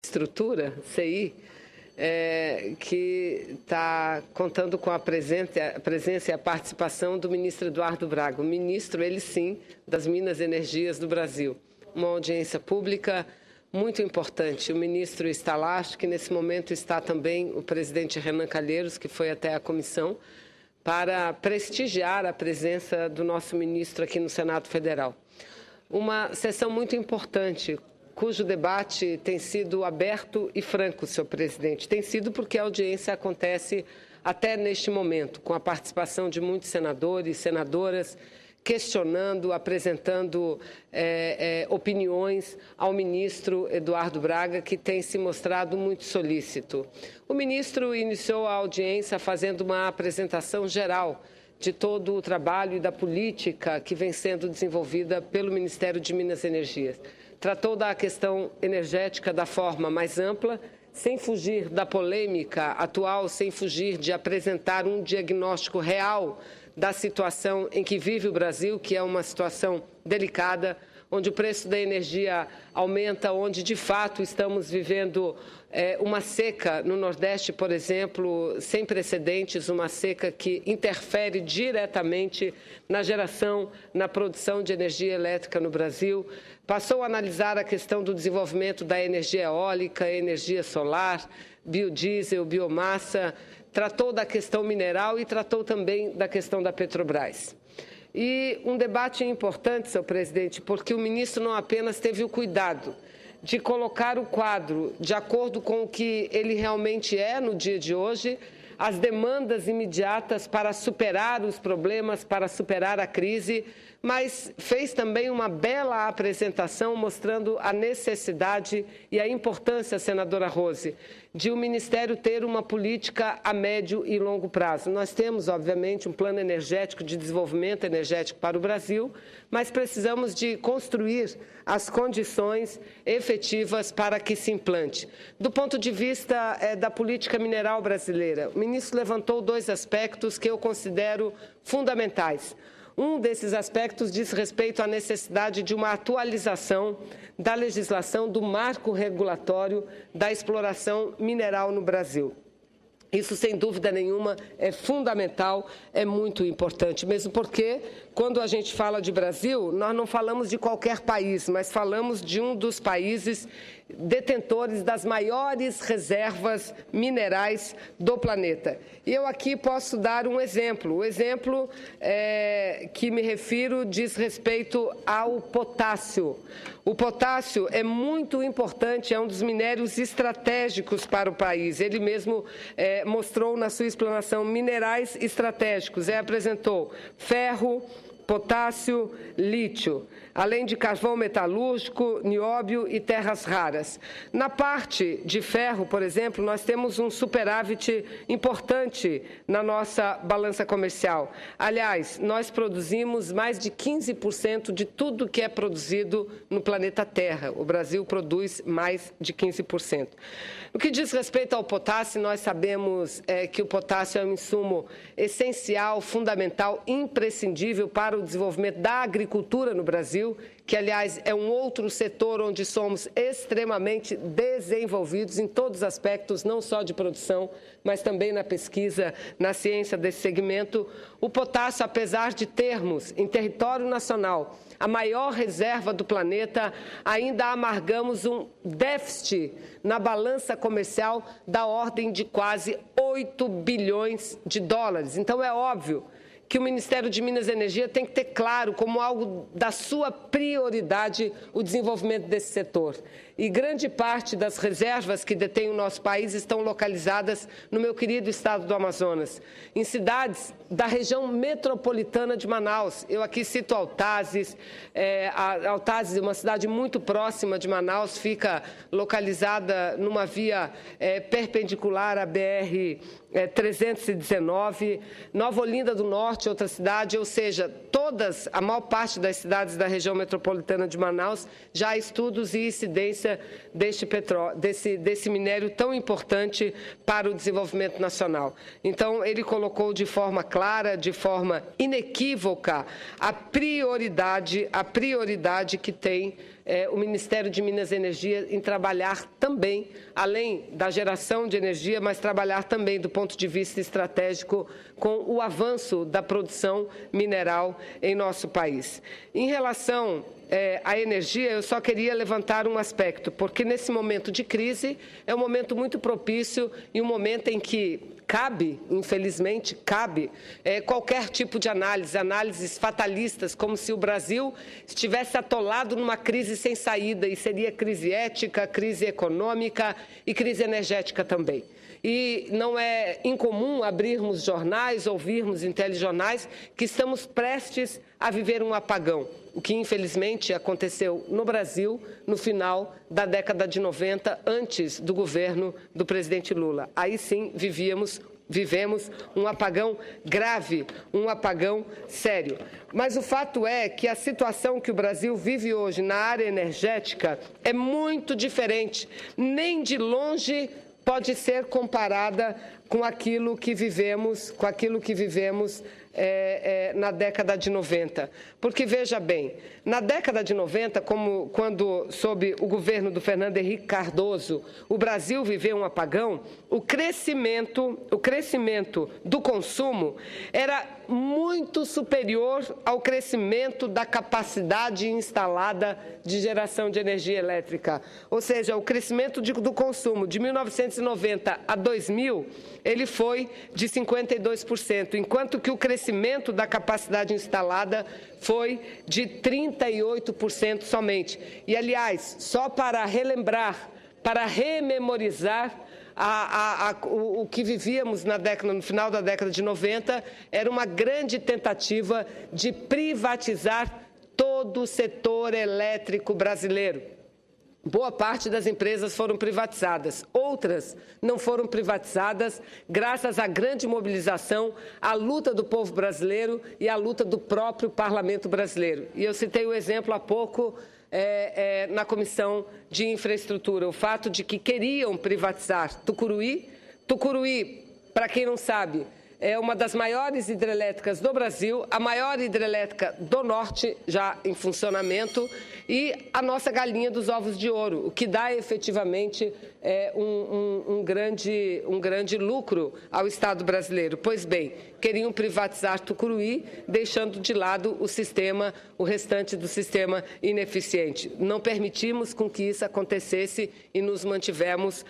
Estrutura, CI, que está contando com a presença e a participação do ministro Eduardo Braga, o ministro, ele sim, das Minas e Energias do Brasil. Uma audiência pública muito importante. O ministro está lá, acho que nesse momento está também o presidente Renan Calheiros, que foi até a comissão, para prestigiar a presença do nosso ministro aqui no Senado Federal. Uma sessão muito importante, cujo debate tem sido aberto e franco, senhor presidente. Tem sido porque a audiência acontece até neste momento, com a participação de muitos senadores e senadoras, questionando, apresentando opiniões ao ministro Eduardo Braga, que tem se mostrado muito solícito. O ministro iniciou a audiência fazendo uma apresentação geral de todo o trabalho e da política que vem sendo desenvolvida pelo Ministério de Minas e Energias. Tratou da questão energética da forma mais ampla, sem fugir da polêmica atual, sem fugir de apresentar um diagnóstico real da situação em que vive o Brasil, que é uma situação delicada, onde o preço da energia aumenta, onde de fato estamos vivendo uma seca no Nordeste, por exemplo, sem precedentes, uma seca que interfere diretamente na geração, na produção de energia elétrica no Brasil. Passou a analisar a questão do desenvolvimento da energia eólica, energia solar, biodiesel, biomassa, tratou da questão mineral e tratou também da questão da Petrobras. E um debate importante, senhor presidente, porque o ministro não apenas teve o cuidado de colocar o quadro de acordo com o que ele realmente é no dia de hoje, as demandas imediatas para superar os problemas, para superar a crise, mas fez também uma bela apresentação mostrando a necessidade e a importância, senadora Rose, de o Ministério ter uma política a médio e longo prazo. Nós temos, obviamente, um plano energético de desenvolvimento energético para o Brasil, mas precisamos de construir as condições efetivas para que se implante. Do ponto de vista da política mineral brasileira, o ministro levantou dois aspectos que eu considero fundamentais. Um desses aspectos diz respeito à necessidade de uma atualização da legislação do marco regulatório da exploração mineral no Brasil. Isso, sem dúvida nenhuma, é fundamental, é muito importante, mesmo porque, quando a gente fala de Brasil, nós não falamos de qualquer país, mas falamos de um dos países detentores das maiores reservas minerais do planeta. E eu aqui posso dar um exemplo. O exemplo que me refiro diz respeito ao potássio. O potássio é muito importante, é um dos minérios estratégicos para o país. Ele mesmo mostrou na sua explanação minerais estratégicos. Apresentou ferro, potássio, lítio, além de carvão metalúrgico, nióbio e terras raras. Na parte de ferro, por exemplo, nós temos um superávit importante na nossa balança comercial. Aliás, nós produzimos mais de 15% de tudo que é produzido no planeta Terra. O Brasil produz mais de 15%. No que diz respeito ao potássio, nós sabemos que o potássio é um insumo essencial, fundamental, imprescindível para o desenvolvimento da agricultura no Brasil, que, aliás, é um outro setor onde somos extremamente desenvolvidos em todos os aspectos, não só de produção, mas também na pesquisa, na ciência desse segmento. O potássio, apesar de termos em território nacional a maior reserva do planeta, ainda amargamos um déficit na balança comercial da ordem de quase 8 bilhões de dólares. Então, é óbvio que o Ministério de Minas e Energia tem que ter claro como algo da sua prioridade o desenvolvimento desse setor. E grande parte das reservas que detém o nosso país estão localizadas no meu querido estado do Amazonas, em cidades da região metropolitana de Manaus. Eu aqui cito Altazes. Altazes é uma cidade muito próxima de Manaus, fica localizada numa via perpendicular à BR-319, Nova Olinda do Norte, outra cidade, ou seja, a maior parte das cidades da região metropolitana de Manaus, já há estudos e incidência desse minério tão importante para o desenvolvimento nacional. Então, ele colocou de forma clara, de forma inequívoca, a prioridade que tem o Ministério de Minas e Energia em trabalhar também, além da geração de energia, mas trabalhar também do ponto de vista estratégico com o avanço da produção mineral em nosso país. Em relação à energia, eu só queria levantar um aspecto, porque nesse momento de crise é um momento muito propício e um momento em que cabe, infelizmente, qualquer tipo de análise, análises fatalistas, como se o Brasil estivesse atolado numa crise sem saída, e seria crise ética, crise econômica e crise energética também. E não é incomum abrirmos jornais, ouvirmos em telejornais que estamos prestes a viver um apagão, o que infelizmente aconteceu no Brasil no final da década de 90, antes do governo do presidente Lula. Aí sim vivemos um apagão grave, um apagão sério. Mas o fato é que a situação que o Brasil vive hoje na área energética é muito diferente, nem de longe pode ser comparada com aquilo que vivemos, na década de 90. Porque, veja bem, na década de 90, quando, sob o governo do Fernando Henrique Cardoso, o Brasil viveu um apagão, o crescimento do consumo era muito superior ao crescimento da capacidade instalada de geração de energia elétrica. Ou seja, o crescimento do consumo de 1990 a 2000, ele foi de 52%, enquanto que o crescimento da capacidade instalada foi de 38% somente. E, aliás, só para relembrar, para rememorizar, o que vivíamos no final da década de 90 era uma grande tentativa de privatizar todo o setor elétrico brasileiro. Boa parte das empresas foram privatizadas, outras não foram privatizadas graças à grande mobilização, à luta do povo brasileiro e à luta do próprio parlamento brasileiro. E eu citei o exemplo há pouco na Comissão de Infraestrutura, o fato de que queriam privatizar Tucuruí. Tucuruí, para quem não sabe, é uma das maiores hidrelétricas do Brasil, a maior hidrelétrica do Norte já em funcionamento e a nossa galinha dos ovos de ouro, o que dá efetivamente um grande lucro ao Estado brasileiro. Pois bem, queriam privatizar Tucuruí, deixando de lado o restante do sistema ineficiente. Não permitimos com que isso acontecesse e nos mantivemos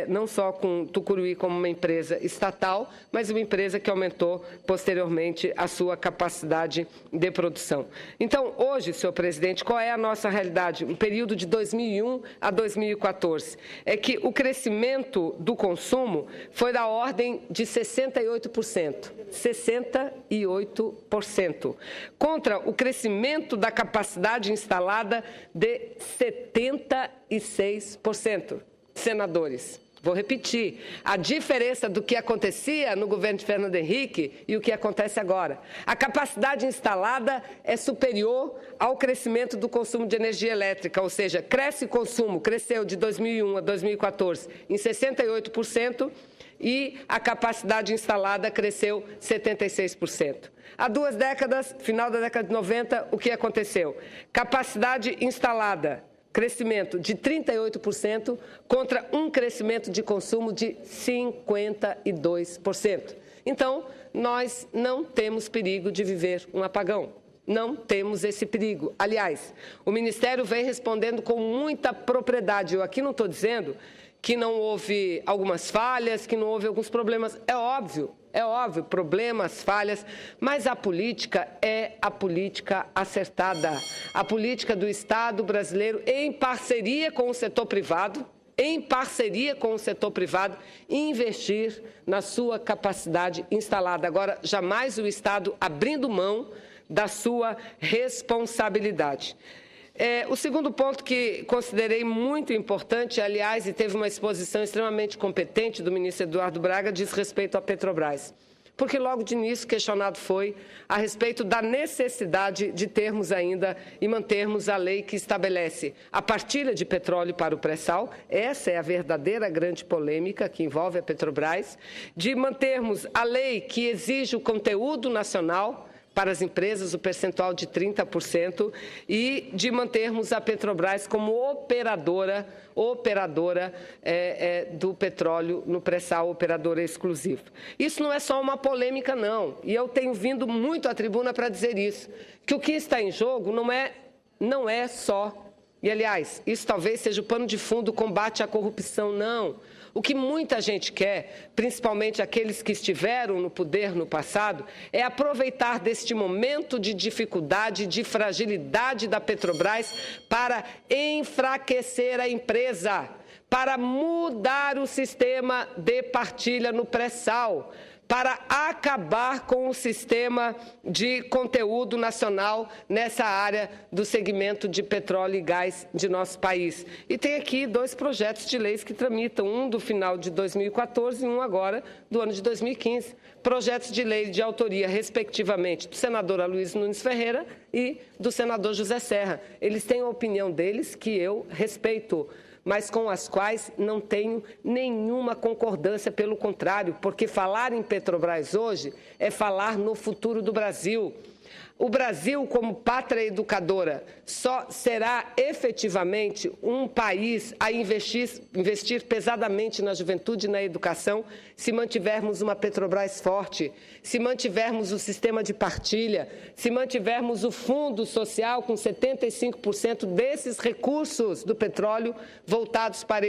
não só com Tucuruí como uma empresa estatal, mas uma empresa que aumentou posteriormente a sua capacidade de produção. Então, hoje, senhor presidente, qual é a nossa realidade? Um período de 2001 a 2014. É que o crescimento do consumo foi da ordem de 68%. 68%. Contra o crescimento da capacidade instalada de 76%. Senadores, vou repetir, a diferença do que acontecia no governo de Fernando Henrique e o que acontece agora. A capacidade instalada é superior ao crescimento do consumo de energia elétrica, ou seja, cresceu de 2001 a 2014 em 68%, e a capacidade instalada cresceu 76%. Há 2 décadas, final da década de 90, o que aconteceu? Capacidade instalada, crescimento de 38% contra um crescimento de consumo de 52%. Então, nós não temos perigo de viver um apagão. Não temos esse perigo. Aliás, o Ministério vem respondendo com muita propriedade. Eu aqui não estou dizendo que não houve algumas falhas, que não houve alguns problemas. É óbvio, problemas, falhas, mas a política é a política acertada. A política do Estado brasileiro, em parceria com o setor privado, investir na sua capacidade instalada. Agora, jamais o Estado abrindo mão da sua responsabilidade. O segundo ponto que considerei muito importante, aliás, e teve uma exposição extremamente competente do ministro Eduardo Braga, diz respeito à Petrobras. Porque logo de início questionado foi a respeito da necessidade de termos ainda e mantermos a lei que estabelece a partilha de petróleo para o pré-sal. Essa é a verdadeira grande polêmica que envolve a Petrobras. De mantermos a lei que exige o conteúdo nacional para as empresas, o percentual de 30%, e de mantermos a Petrobras como operadora do petróleo no pré-sal, operadora exclusiva. Isso não é só uma polêmica, não, e eu tenho vindo muito à tribuna para dizer isso, que o que está em jogo não é só, e aliás, isso talvez seja o pano de fundo do combate à corrupção, não. O que muita gente quer, principalmente aqueles que estiveram no poder no passado, é aproveitar deste momento de dificuldade, de fragilidade da Petrobras para enfraquecer a empresa, para mudar o sistema de partilha no pré-sal, para acabar com o sistema de conteúdo nacional nessa área do segmento de petróleo e gás de nosso país. E tem aqui 2 projetos de leis que tramitam, um do final de 2014 e um agora do ano de 2015. Projetos de lei de autoria, respectivamente, do senador Aloysio Nunes Ferreira e do senador José Serra. Eles têm a opinião deles, que eu respeito, mas com as quais não tenho nenhuma concordância, pelo contrário, porque falar em Petrobras hoje é falar no futuro do Brasil. O Brasil, como pátria educadora, só será efetivamente um país a investir pesadamente na juventude e na educação se mantivermos uma Petrobras forte, se mantivermos o sistema de partilha, se mantivermos o fundo social com 75% desses recursos do petróleo voltados para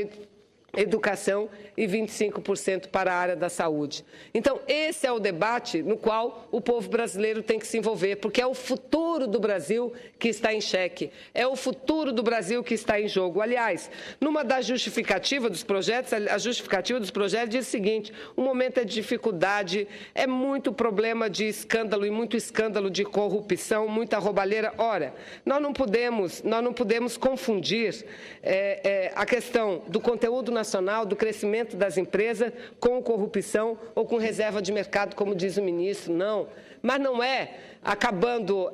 educação e 25% para a área da saúde. Então, esse é o debate no qual o povo brasileiro tem que se envolver, porque é o futuro do Brasil que está em xeque, é o futuro do Brasil que está em jogo. Aliás, numa das justificativas dos projetos, a justificativa dos projetos diz o seguinte: o momento é de dificuldade, é muito problema de escândalo e muito escândalo de corrupção, muita roubalheira. Ora, nós não podemos confundir a questão do conteúdo nacional, do crescimento das empresas, com corrupção ou com reserva de mercado, como diz o ministro, não. Mas não é acabando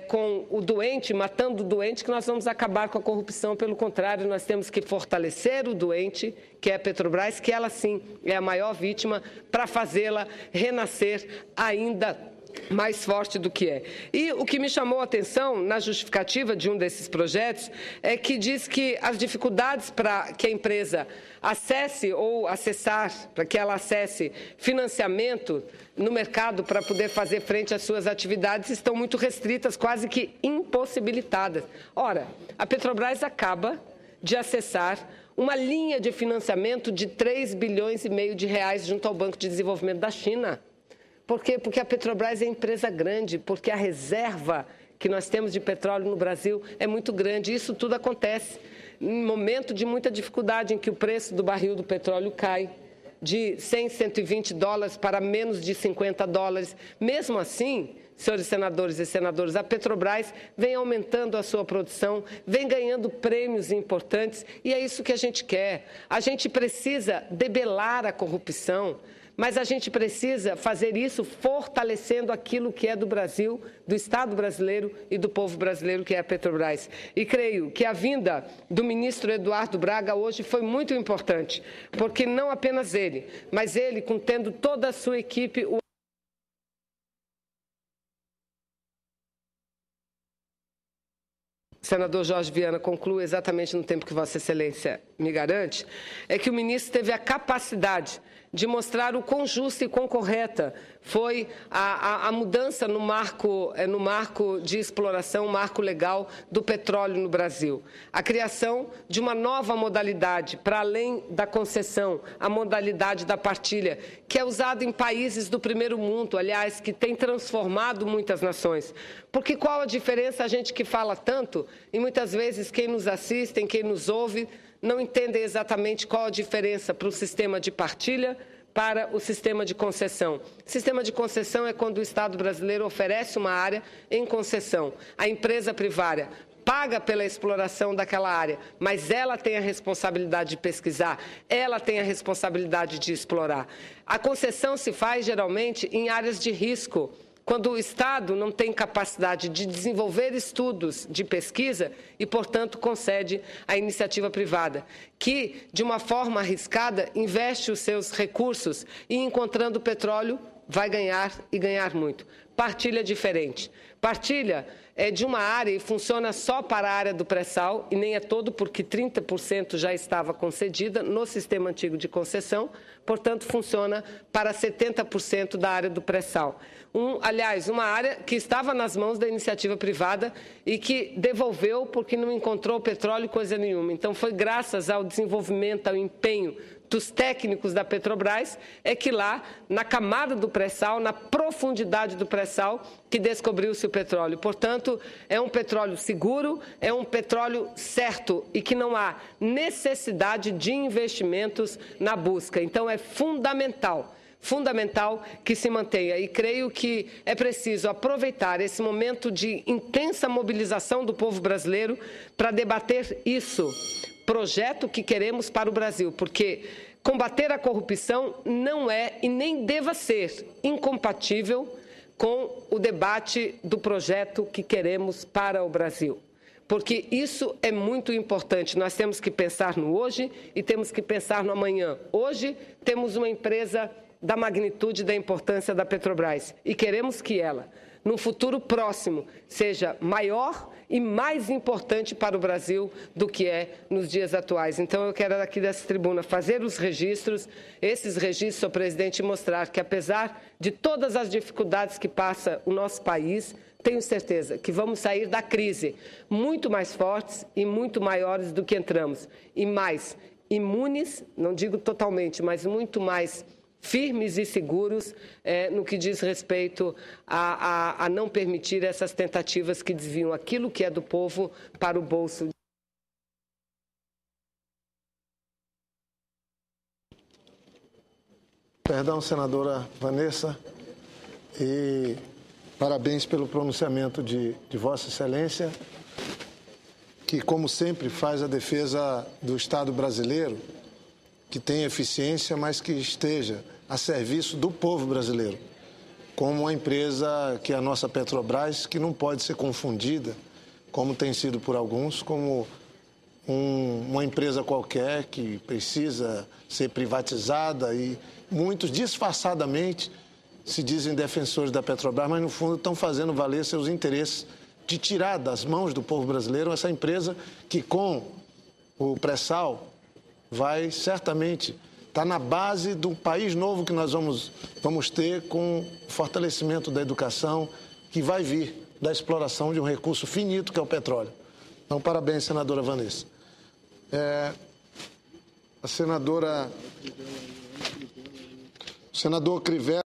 com o doente, matando o doente, que nós vamos acabar com a corrupção. Pelo contrário, nós temos que fortalecer o doente, que é a Petrobras, que ela sim é a maior vítima, para fazê-la renascer ainda mais forte do que é. E o que me chamou a atenção na justificativa de um desses projetos é que diz que as dificuldades para que a empresa acesse ou acessar, para que ela acesse financiamento no mercado para poder fazer frente às suas atividades estão muito restritas, quase que impossibilitadas. Ora, a Petrobras acaba de acessar uma linha de financiamento de 3,5 bilhões de reais junto ao Banco de Desenvolvimento da China. Por quê? Porque a Petrobras é empresa grande, porque a reserva que nós temos de petróleo no Brasil é muito grande. Isso tudo acontece em momento de muita dificuldade, em que o preço do barril do petróleo cai de 100, 120 dólares para menos de 50 dólares. Mesmo assim, senhores senadores e senadoras, a Petrobras vem aumentando a sua produção, vem ganhando prêmios importantes, e é isso que a gente quer. A gente precisa debelar a corrupção, mas a gente precisa fazer isso fortalecendo aquilo que é do Brasil, do Estado brasileiro e do povo brasileiro, que é a Petrobras. E creio que a vinda do ministro Eduardo Braga hoje foi muito importante, porque não apenas ele, mas ele, tendo toda a sua equipe... Senador Jorge Viana, concluo exatamente no tempo que Vossa Excelência me garante, é que o ministro teve a capacidade de mostrar o quão justa e quão correta foi a mudança no marco de exploração, o marco legal do petróleo no Brasil. A criação de uma nova modalidade, para além da concessão, a modalidade da partilha, que é usada em países do primeiro mundo, aliás, que tem transformado muitas nações. Porque qual a diferença, a gente que fala tanto, e muitas vezes quem nos assiste, quem nos ouve, não entendem exatamente qual a diferença para o sistema de partilha para o sistema de concessão. O sistema de concessão é quando o Estado brasileiro oferece uma área em concessão. A empresa privada paga pela exploração daquela área, mas ela tem a responsabilidade de pesquisar, ela tem a responsabilidade de explorar. A concessão se faz, geralmente, em áreas de risco, quando o Estado não tem capacidade de desenvolver estudos de pesquisa e, portanto, concede à iniciativa privada, que, de uma forma arriscada, investe os seus recursos e, encontrando petróleo, vai ganhar e ganhar muito. partilha diferente. Partilha é de uma área e funciona só para a área do pré-sal, e nem é todo, porque 30% já estava concedida no sistema antigo de concessão, portanto, funciona para 70% da área do pré-sal. Aliás, uma área que estava nas mãos da iniciativa privada e que devolveu porque não encontrou petróleo, coisa nenhuma. Então, foi graças ao desenvolvimento, ao empenho dos técnicos da Petrobras, é que lá, na camada do pré-sal, na profundidade do pré-sal, que descobriu-se o petróleo. Portanto, é um petróleo seguro, é um petróleo certo e que não há necessidade de investimentos na busca. Então, é fundamental que se mantenha, e creio que é preciso aproveitar esse momento de intensa mobilização do povo brasileiro para debater isso, projeto que queremos para o Brasil, porque combater a corrupção não é e nem deva ser incompatível com o debate do projeto que queremos para o Brasil. Porque isso é muito importante. Nós temos que pensar no hoje e temos que pensar no amanhã. Hoje temos uma empresa da magnitude da importância da Petrobras e queremos que ela, no futuro próximo, seja maior e mais importante para o Brasil do que é nos dias atuais. Então, eu quero aqui dessa tribuna fazer os registros, esses registros, senhor presidente, e mostrar que, apesar de todas as dificuldades que passa o nosso país, tenho certeza que vamos sair da crise muito mais fortes e muito maiores do que entramos, e mais imunes, não digo totalmente, mas muito mais firmes e seguros no que diz respeito a não permitir essas tentativas que desviam aquilo que é do povo para o bolso. Perdão, senadora Vanessa, e parabéns pelo pronunciamento de Vossa Excelência, que, como sempre, faz a defesa do Estado brasileiro, que tem eficiência, mas que esteja a serviço do povo brasileiro, como uma empresa que é a nossa Petrobras, que não pode ser confundida, como tem sido por alguns, como uma empresa qualquer que precisa ser privatizada, e muitos disfarçadamente se dizem defensores da Petrobras, mas no fundo estão fazendo valer seus interesses de tirar das mãos do povo brasileiro essa empresa que, com o pré-sal, vai certamente estar na base do país novo que nós vamos ter, com o fortalecimento da educação que vai vir da exploração de um recurso finito que é o petróleo. Então, parabéns, senadora Vanessa. A senadora... O senador Crivella.